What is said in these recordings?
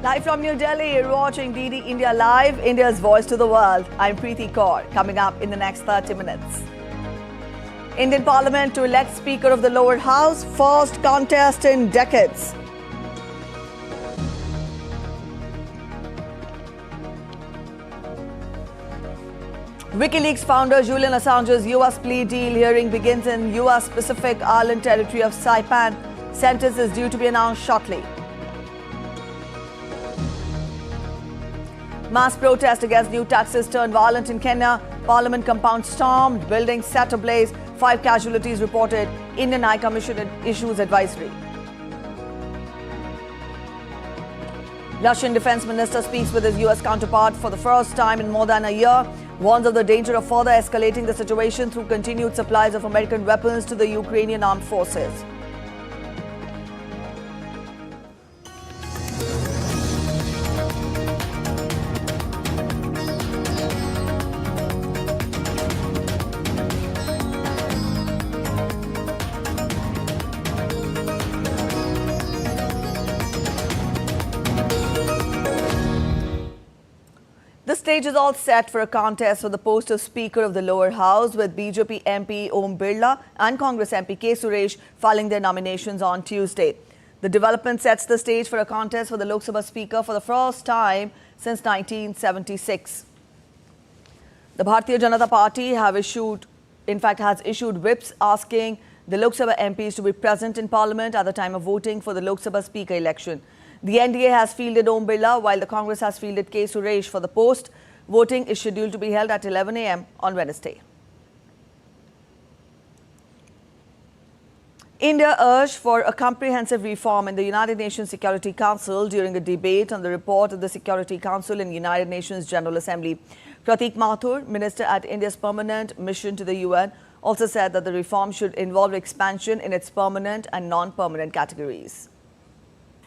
Live from New Delhi, you're watching DD India Live, India's voice to the world. I'm Preeti Kaur. Coming up in the next 30 minutes. Indian Parliament to elect Speaker of the lower house, first contest in decades. WikiLeaks founder Julian Assange's US plea deal hearing begins in US Pacific Island territory of Saipan. Sentence is due to be announced shortly. Mass protest against new taxes turned violent in Kenya. Parliament compound stormed, buildings set ablaze. 5 casualties reported. Indian High Commission issues advisory. Russian Defense Minister speaks with his US counterpart for the first time in more than a year. Warns of the danger of further escalating the situation through continued supplies of American weapons to the Ukrainian armed forces. The stage is all set for a contest for the post of Speaker of the lower house, with BJP MP Om Birla and Congress MP K. Suresh filing their nominations on Tuesday. The development sets the stage for a contest for the Lok Sabha Speaker for the first time since 1976. The Bharatiya Janata Party has issued whips asking the Lok Sabha MPs to be present in Parliament at the time of voting for the Lok Sabha Speaker election. The NDA has fielded Om Birla, while the Congress has fielded K. Suresh for the post. Voting is scheduled to be held at 11 a.m. on Wednesday. India urged for a comprehensive reform in the United Nations Security Council during a debate on the report of the Security Council in United Nations General Assembly. Pratik Mathur, Minister at India's permanent mission to the UN, also said that the reform should involve expansion in its permanent and non-permanent categories.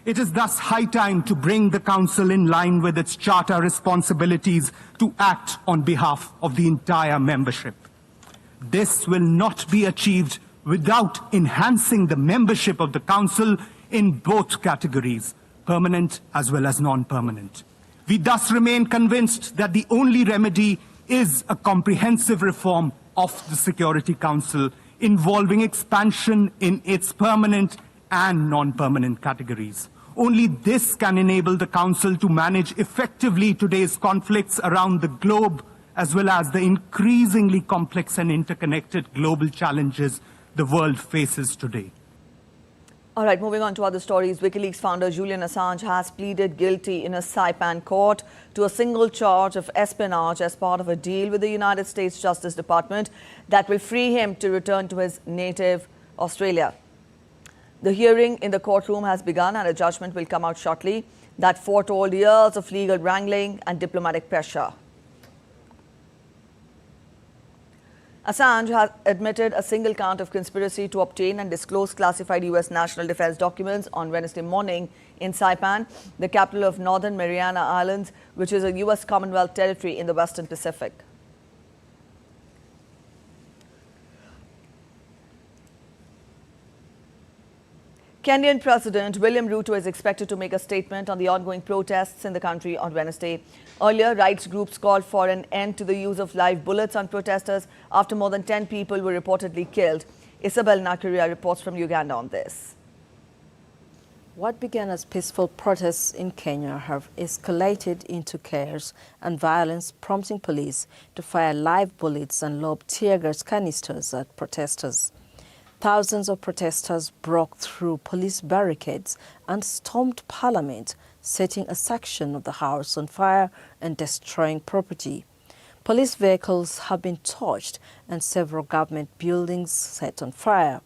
It is thus high time to bring the Council in line with its charter responsibilities to act on behalf of the entire membership. This will not be achieved without enhancing the membership of the Council in both categories, permanent as well as non-permanent. We thus remain convinced that the only remedy is a comprehensive reform of the Security Council involving expansion in its permanent and non-permanent categories. Only this can enable the Council to manage effectively today's conflicts around the globe, as well as the increasingly complex and interconnected global challenges the world faces today. All right, moving on to other stories. WikiLeaks founder Julian Assange has pleaded guilty in a Saipan court to a single charge of espionage as part of a deal with the United States Justice Department that will free him to return to his native Australia. The hearing in the courtroom has begun and a judgment will come out shortly that foretold years of legal wrangling and diplomatic pressure. Assange has admitted a single count of conspiracy to obtain and disclose classified U.S. national defense documents on Wednesday morning in Saipan, the capital of Northern Mariana Islands, which is a U.S. Commonwealth territory in the Western Pacific. Kenyan President William Ruto is expected to make a statement on the ongoing protests in the country on Wednesday. Earlier, rights groups called for an end to the use of live bullets on protesters after more than 10 people were reportedly killed. Isabel Nakaria reports from Uganda on this. What began as peaceful protests in Kenya have escalated into chaos and violence, prompting police to fire live bullets and lob tear gas canisters at protesters. Thousands of protesters broke through police barricades and stormed Parliament, setting a section of the House on fire and destroying property. Police vehicles have been torched and several government buildings set on fire.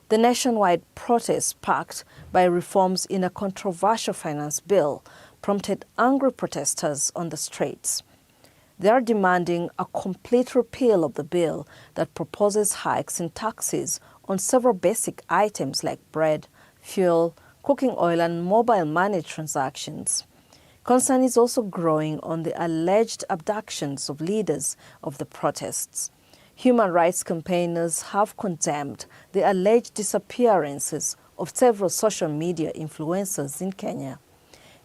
The nationwide protest, sparked by reforms in a controversial finance bill, prompted angry protesters on the streets. They are demanding a complete repeal of the bill that proposes hikes in taxes on several basic items like bread, fuel, cooking oil, and mobile money transactions. Concern is also growing on the alleged abductions of leaders of the protests. Human rights campaigners have condemned the alleged disappearances of several social media influencers in Kenya.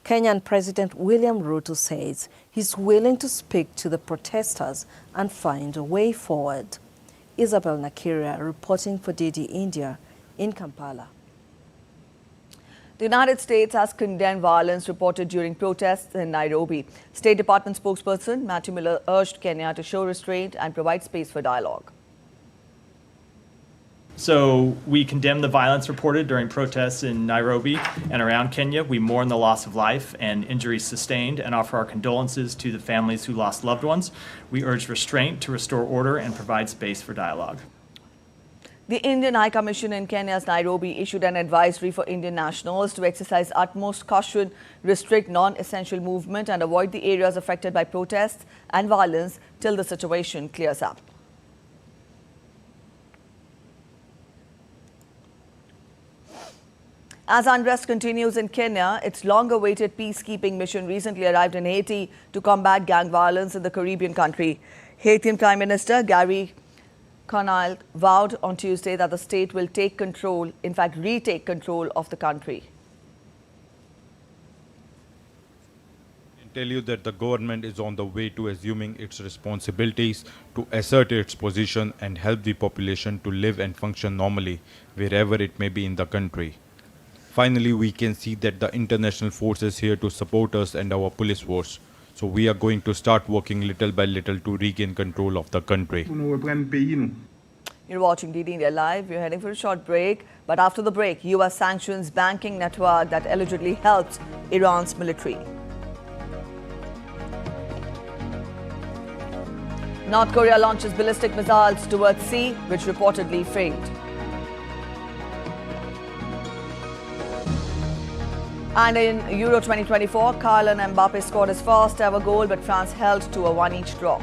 Kenyan President William Ruto says he's willing to speak to the protesters and find a way forward. Isabel Nakiria reporting for DD India in Kampala. The United States has condemned violence reported during protests in Nairobi. State Department spokesperson Matthew Miller urged Kenya to show restraint and provide space for dialogue. So we condemn the violence reported during protests in Nairobi and around Kenya. We mourn the loss of life and injuries sustained and offer our condolences to the families who lost loved ones. We urge restraint to restore order and provide space for dialogue. The Indian High Commission in Kenya's Nairobi issued an advisory for Indian nationals to exercise utmost caution, restrict non-essential movement and avoid the areas affected by protests and violence till the situation clears up. As unrest continues in Kenya, its long-awaited peacekeeping mission recently arrived in Haiti to combat gang violence in the Caribbean country. Haitian Prime Minister Gary Conille vowed on Tuesday that the state will take control, in fact, retake control of the country. I tell you that the government is on the way to assuming its responsibilities to assert its position and help the population to live and function normally wherever it may be in the country. Finally, we can see that the international force is here to support us and our police force. So we are going to start working little by little to regain control of the country. You're watching DD India Live. We're heading for a short break. But after the break, US sanctions banking network that allegedly helped Iran's military. North Korea launches ballistic missiles towards sea, which reportedly failed. And in Euro 2024, Kylian Mbappe scored his first ever goal, but France held to a 1-1 draw.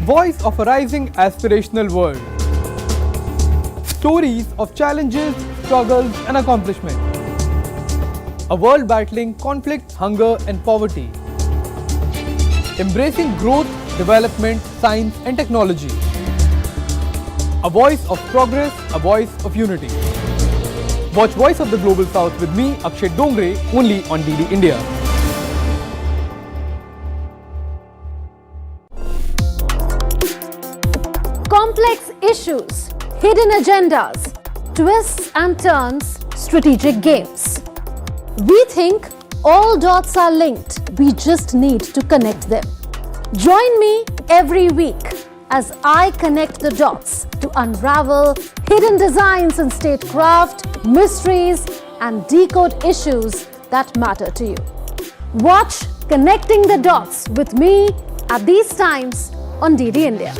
Voice of a rising aspirational world. Stories of challenges, struggles and accomplishment. A world battling conflict, hunger and poverty. Embracing growth, development, science and technology. A voice of progress, a voice of unity. Watch Voice of the Global South with me, Akshay Dongre, only on DD India. Complex issues, hidden agendas, twists and turns, strategic games. We think all dots are linked. We just need to connect them. Join me every week as I connect the dots to unravel hidden designs in statecraft, mysteries, and decode issues that matter to you. Watch Connecting the Dots with me at these times on DD India.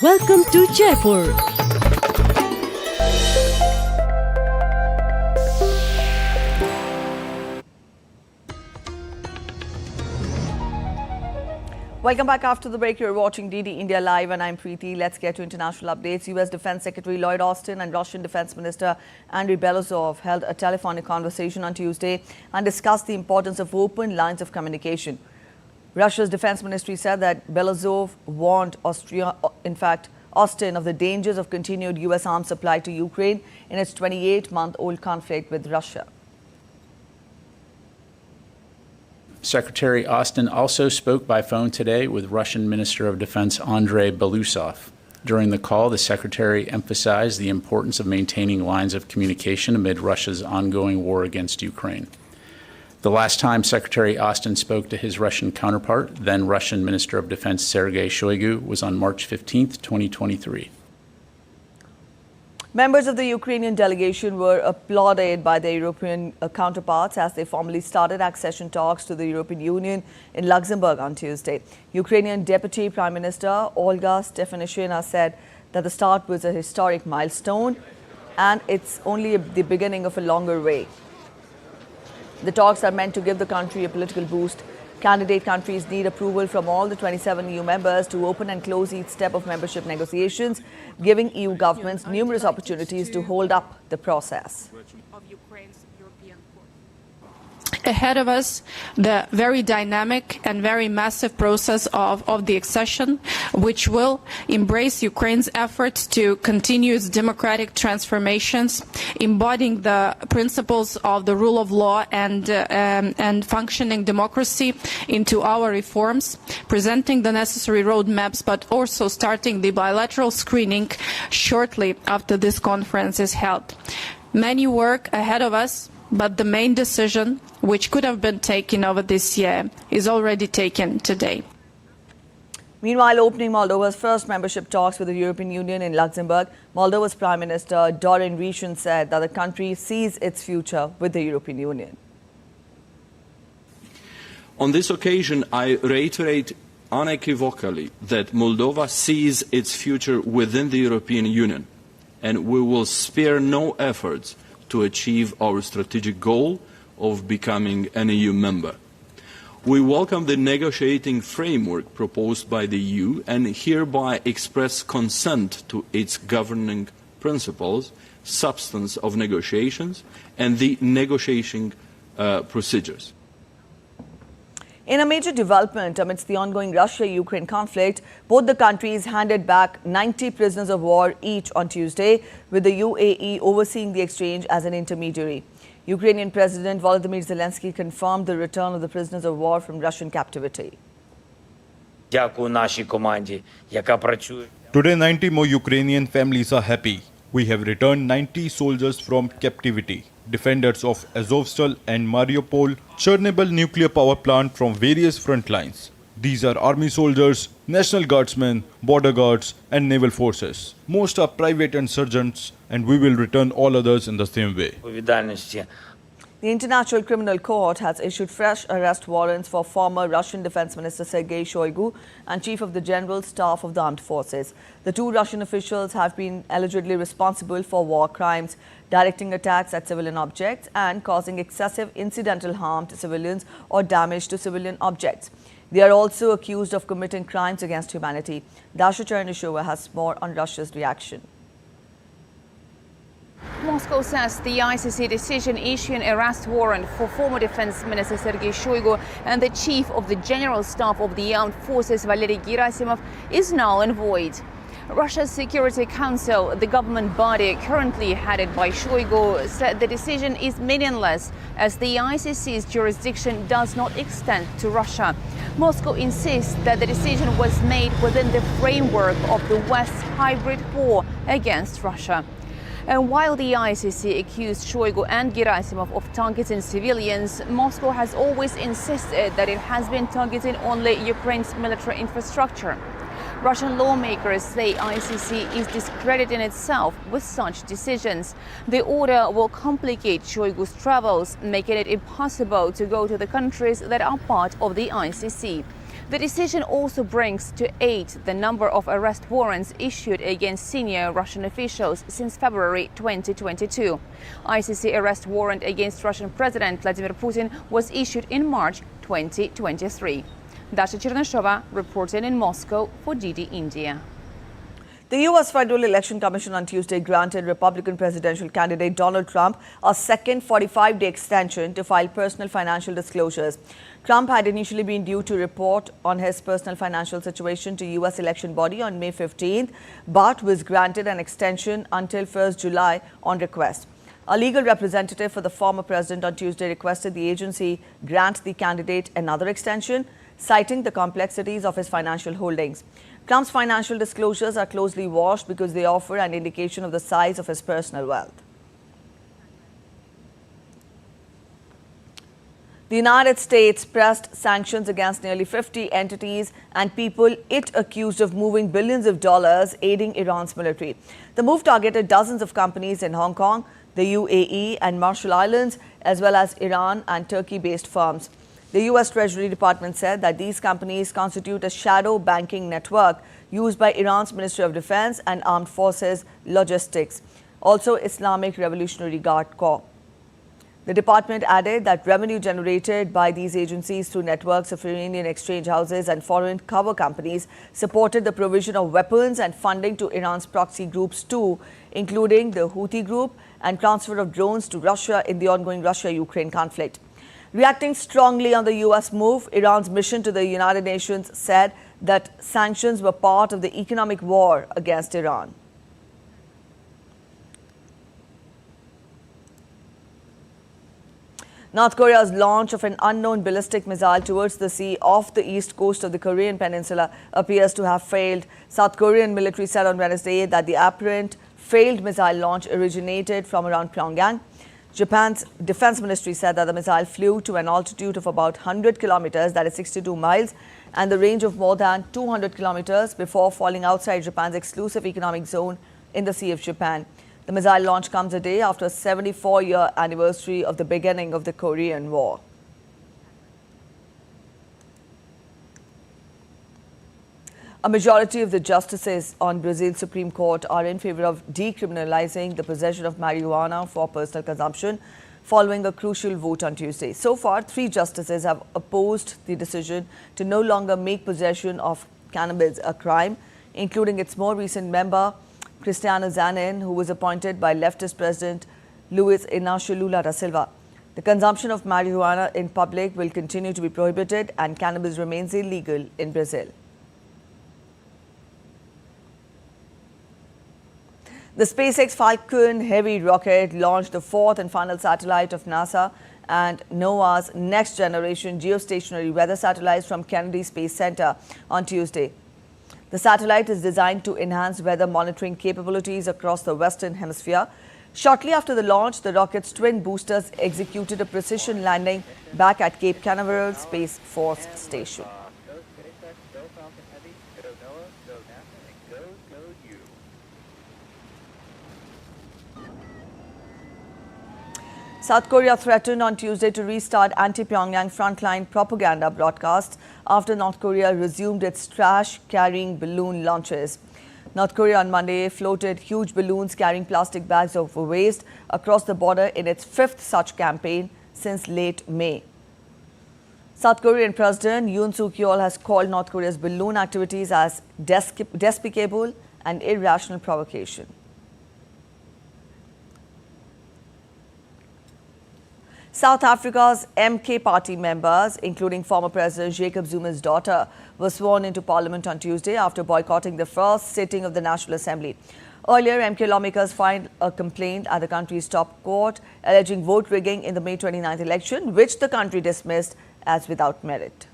Welcome to Jaipur. Welcome back after the break. You're watching DD India Live and I'm Preeti. Let's get to international updates. US Defense Secretary Lloyd Austin and Russian Defense Minister Andriy Belosov held a telephonic conversation on Tuesday and discussed the importance of open lines of communication. Russia's defense ministry said that Belosov warned Austin of the dangers of continued US arms supply to Ukraine in its 28-month-old conflict with Russia. Secretary Austin also spoke by phone today with Russian Minister of Defense Andrei Belousov. During the call, the Secretary emphasized the importance of maintaining lines of communication amid Russia's ongoing war against Ukraine. The last time Secretary Austin spoke to his Russian counterpart, then Russian Minister of Defense Sergei Shoigu, was on March 15, 2023. Members of the Ukrainian delegation were applauded by their European counterparts as they formally started accession talks to the European Union in Luxembourg on Tuesday. Ukrainian Deputy Prime Minister Olga Stefanishyna said that the start was a historic milestone and it's only the beginning of a longer way. The talks are meant to give the country a political boost. Candidate countries need approval from all the 27 EU members to open and close each step of membership negotiations, giving EU governments numerous opportunities to hold up the process. Ahead of us, the very dynamic and very massive process of the accession, which will embrace Ukraine's efforts to continue its democratic transformations, embodying the principles of the rule of law and functioning democracy into our reforms, presenting the necessary roadmaps, but also starting the bilateral screening shortly after this conference is held. Many work ahead of us, but the main decision, which could have been taken over this year, is already taken today. Meanwhile, opening Moldova's first membership talks with the European Union in Luxembourg, Moldova's Prime Minister Doordarshan said that the country sees its future with the European Union. On this occasion, I reiterate unequivocally that Moldova sees its future within the European Union, and we will spare no efforts to achieve our strategic goal of becoming an EU member. We welcome the negotiating framework proposed by the EU and hereby express consent to its governing principles, substance of negotiations, and the negotiating procedures. In a major development amidst the ongoing Russia-Ukraine conflict, both the countries handed back 90 prisoners of war each on Tuesday, with the UAE overseeing the exchange as an intermediary. Ukrainian President Volodymyr Zelensky confirmed the return of the prisoners of war from Russian captivity. Today, 90 more Ukrainian families are happy. We have returned 90 soldiers from captivity. Defenders of Azovstal and Mariupol, Chernobyl nuclear power plant from various front lines. These are army soldiers, national guardsmen, border guards and naval forces. Most are private and sergeants, and we will return all others in the same way. The International Criminal Court has issued fresh arrest warrants for former Russian Defense Minister Sergei Shoigu and Chief of the General Staff of the Armed Forces. The two Russian officials have been allegedly responsible for war crimes, directing attacks at civilian objects and causing excessive incidental harm to civilians or damage to civilian objects. They are also accused of committing crimes against humanity. Dasha Chernyshova has more on Russia's reaction. Moscow says the ICC decision issuing an arrest warrant for former Defense Minister Sergei Shoigu and the Chief of the General Staff of the Armed Forces Valery Gerasimov is null and void. Russia's Security Council, the government body currently headed by Shoigu, said the decision is meaningless as the ICC's jurisdiction does not extend to Russia. Moscow insists that the decision was made within the framework of the West's hybrid war against Russia. And while the ICC accused Shoigu and Gerasimov of targeting civilians, Moscow has always insisted that it has been targeting only Ukraine's military infrastructure. Russian lawmakers say ICC is discrediting itself with such decisions. The order will complicate Shoigu's travels, making it impossible to go to the countries that are part of the ICC. The decision also brings to 8 the number of arrest warrants issued against senior Russian officials since February 2022. ICC arrest warrant against Russian President Vladimir Putin was issued in March 2023. Dasha Chernyshova reporting in Moscow for DD India. The U.S. Federal Election Commission on Tuesday granted Republican presidential candidate Donald Trump a second 45-day extension to file personal financial disclosures. Trump had initially been due to report on his personal financial situation to U.S. election body on May 15th, but was granted an extension until 1st July on request. A legal representative for the former president on Tuesday requested the agency grant the candidate another extension, citing the complexities of his financial holdings. Trump's financial disclosures are closely watched because they offer an indication of the size of his personal wealth. The United States pressed sanctions against nearly 50 entities and people it accused of moving billions of dollars aiding Iran's military. The move targeted dozens of companies in Hong Kong, the UAE and Marshall Islands, as well as Iran and Turkey-based firms. The U.S. Treasury Department said that these companies constitute a shadow banking network used by Iran's Ministry of Defense and Armed Forces Logistics, also Islamic Revolutionary Guard Corps. The department added that revenue generated by these agencies through networks of Iranian exchange houses and foreign cover companies supported the provision of weapons and funding to Iran's proxy groups too, including the Houthi group, and transfer of drones to Russia in the ongoing Russia-Ukraine conflict. Reacting strongly on the U.S. move, Iran's mission to the United Nations said that sanctions were part of the economic war against Iran. North Korea's launch of an unknown ballistic missile towards the sea off the east coast of the Korean peninsula appears to have failed. South Korean military said on Wednesday that the apparent failed missile launch originated from around Pyongyang. Japan's defense ministry said that the missile flew to an altitude of about 100 kilometers, that is 62 miles, and the range of more than 200 kilometers before falling outside Japan's exclusive economic zone in the Sea of Japan. The missile launch comes a day after a 74-year anniversary of the beginning of the Korean War. A majority of the justices on Brazil's Supreme Court are in favor of decriminalizing the possession of marijuana for personal consumption, following a crucial vote on Tuesday. So far, 3 justices have opposed the decision to no longer make possession of cannabis a crime, including its more recent member, Cristiano Zanin, who was appointed by leftist President Luiz Inácio Lula da Silva. The consumption of marijuana in public will continue to be prohibited, and cannabis remains illegal in Brazil. The SpaceX Falcon Heavy rocket launched the 4th and final satellite of NASA and NOAA's next-generation geostationary weather satellites from Kennedy Space Center on Tuesday. The satellite is designed to enhance weather monitoring capabilities across the Western Hemisphere. Shortly after the launch, the rocket's twin boosters executed a precision landing back at Cape Canaveral Space Force Station. South Korea threatened on Tuesday to restart anti-Pyongyang frontline propaganda broadcasts after North Korea resumed its trash-carrying balloon launches. North Korea on Monday floated huge balloons carrying plastic bags of waste across the border in its 5th such campaign since late May. South Korean President Yoon Suk-yeol has called North Korea's balloon activities as despicable and irrational provocation. South Africa's MK party members, including former President Jacob Zuma's daughter, were sworn into parliament on Tuesday after boycotting the first sitting of the National Assembly. Earlier, MK lawmakers filed a complaint at the country's top court alleging vote rigging in the May 29th election, which the country dismissed as without merit.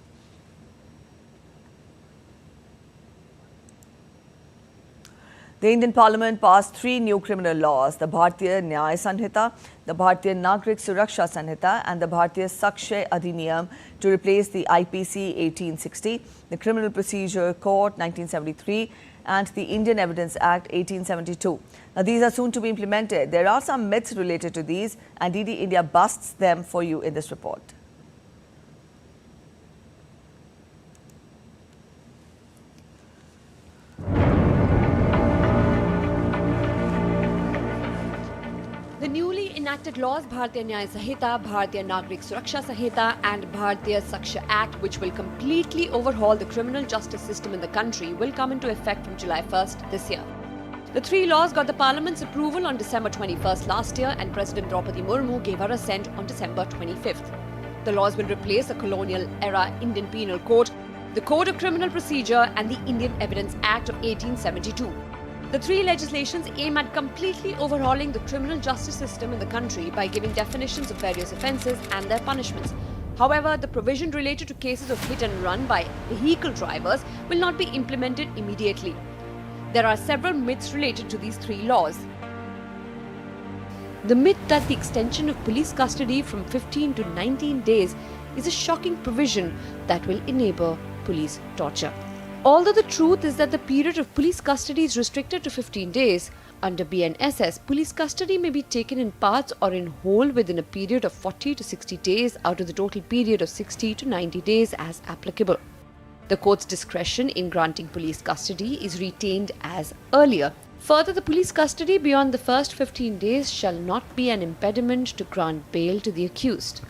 The Indian Parliament passed 3 new criminal laws, the Bharatiya Nyaya Sanhita, the Bharatiya Nagrik Suraksha Sanhita and the Bharatiya Sakshay Adhiniyam to replace the IPC 1860, the Criminal Procedure Code 1973 and the Indian Evidence Act 1872. Now, these are soon to be implemented. There are some myths related to these, and DD India busts them for you in this report. The newly enacted laws Bharatiya Nyaya Sanhita, Bharatiya Nagrik Suraksha Sanhita and Bharatiya Sakshay Act, which will completely overhaul the criminal justice system in the country, will come into effect from July 1st this year. The 3 laws got the Parliament's approval on December 21st last year, and President Draupadi Murmu gave her assent on December 25th. The laws will replace the colonial-era Indian Penal Code, the Code of Criminal Procedure and the Indian Evidence Act of 1872. The 3 legislations aim at completely overhauling the criminal justice system in the country by giving definitions of various offences and their punishments. However, the provision related to cases of hit and run by vehicle drivers will not be implemented immediately. There are several myths related to these three laws. The myth that the extension of police custody from 15 to 19 days is a shocking provision that will enable police torture. Although the truth is that the period of police custody is restricted to 15 days, under BNSS, police custody may be taken in parts or in whole within a period of 40 to 60 days out of the total period of 60 to 90 days as applicable. The court's discretion in granting police custody is retained as earlier. Further, the police custody beyond the first 15 days shall not be an impediment to grant bail to the accused.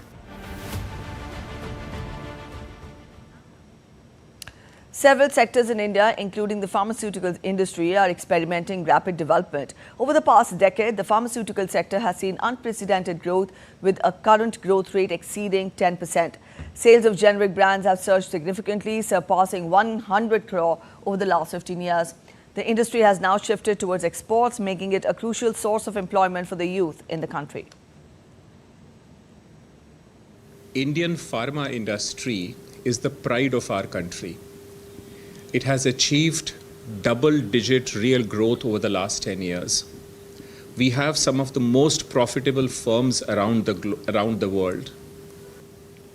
Several sectors in India, including the pharmaceutical industry, are experimenting rapid development. Over the past decade, the pharmaceutical sector has seen unprecedented growth, with a current growth rate exceeding 10%. Sales of generic brands have surged significantly, surpassing 100 crore over the last 15 years. The industry has now shifted towards exports, making it a crucial source of employment for the youth in the country. Indian pharma industry is the pride of our country. It has achieved double-digit real growth over the last 10 years. We have some of the most profitable firms around the world.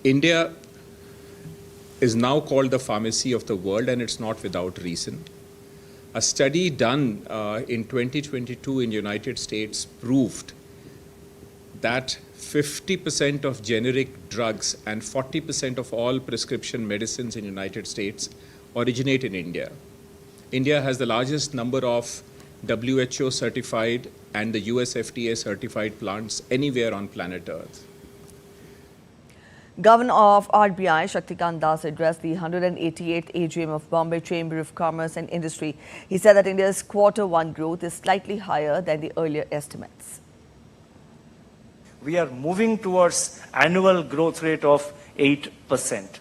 India is now called the pharmacy of the world, and it's not without reason. A study done in 2022 in the United States proved that 50% of generic drugs and 40% of all prescription medicines in the United States originate in India. India has the largest number of WHO certified and the US FDA certified plants anywhere on planet Earth. Governor of RBI Shaktikanta addressed the 188th AGM of Bombay Chamber of Commerce and Industry. He said that India's Q1 growth is slightly higher than the earlier estimates. We are moving towards annual growth rate of 8%.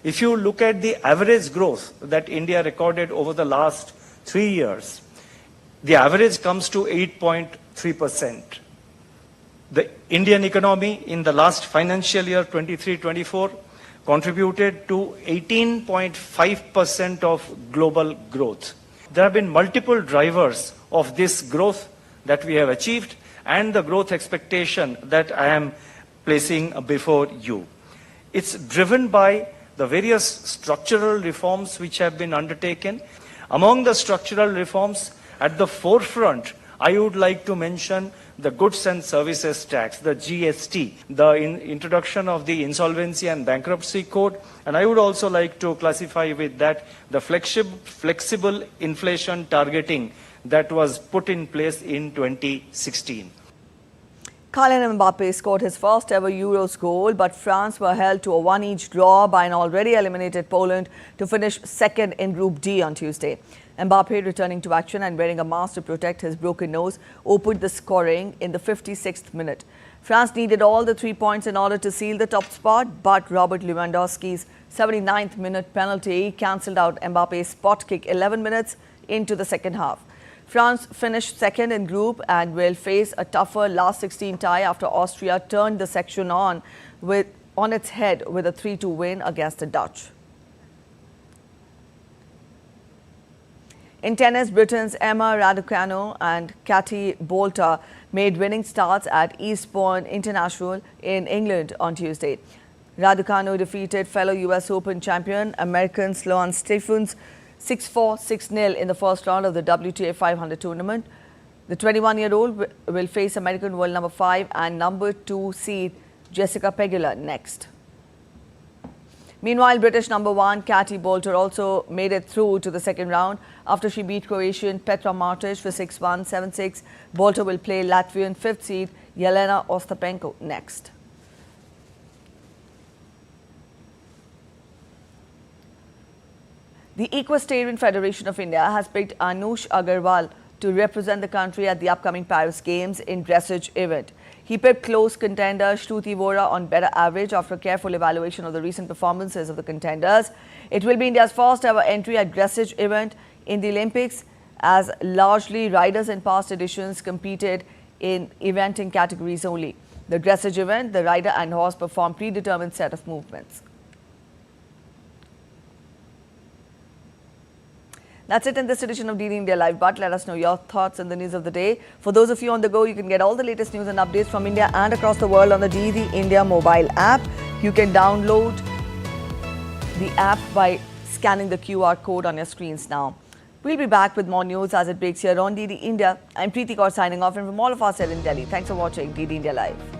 If you look at the average growth that India recorded over the last 3 years, the average comes to 8.3%. The Indian economy in the last financial year 23-24 contributed to 18.5% of global growth. There have been multiple drivers of this growth that we have achieved and the growth expectation that I am placing before you. It's driven by the various structural reforms which have been undertaken. Among the structural reforms, at the forefront, I would like to mention the Goods and Services Tax, the GST, the introduction of the Insolvency and Bankruptcy Code, and I would also like to classify with that the flexible inflation targeting that was put in place in 2016. Kylian Mbappe scored his first ever Euros goal, but France were held to a 1-1 draw by an already eliminated Poland to finish second in Group D on Tuesday. Mbappe, returning to action and wearing a mask to protect his broken nose, opened the scoring in the 56th minute. France needed all the 3 points in order to seal the top spot, but Robert Lewandowski's 79th minute penalty cancelled out Mbappe's spot kick 11 minutes into the second half. France finished second in group and will face a tougher last 16 tie after Austria turned the section on its head with a 3-2 win against the Dutch. In tennis, Britain's Emma Raducanu and Katie Boulter made winning starts at Eastbourne International in England on Tuesday. Raducanu defeated fellow US Open champion American Sloane Stephens 6-4, 6-0 in the first round of the WTA 500 tournament. The 21-year-old will face American world number 5 and number 2 seed Jessica Pegula next. Meanwhile, British number 1 Katie Boulter also made it through to the second round after she beat Croatian Petra Martic for 6-1, 7-6. Boulter will play Latvian 5th seed Jelena Ostapenko next. The Equestrian Federation of India has picked Anush Agarwal to represent the country at the upcoming Paris Games in Dressage event. He pipped close contender Shruti Vora on better average after a careful evaluation of the recent performances of the contenders. It will be India's first ever entry at Dressage event in the Olympics, as largely riders in past editions competed in eventing categories only. The dressage event, the rider and horse perform predetermined set of movements. That's it in this edition of DD India Live, but let us know your thoughts on the news of the day. For those of you on the go, you can get all the latest news and updates from India and across the world on the DD India mobile app. You can download the app by scanning the QR code on your screens now. We'll be back with more news as it breaks here on DD India. I'm Preeti Kaur signing off, and from all of us here in Delhi, thanks for watching DD India Live.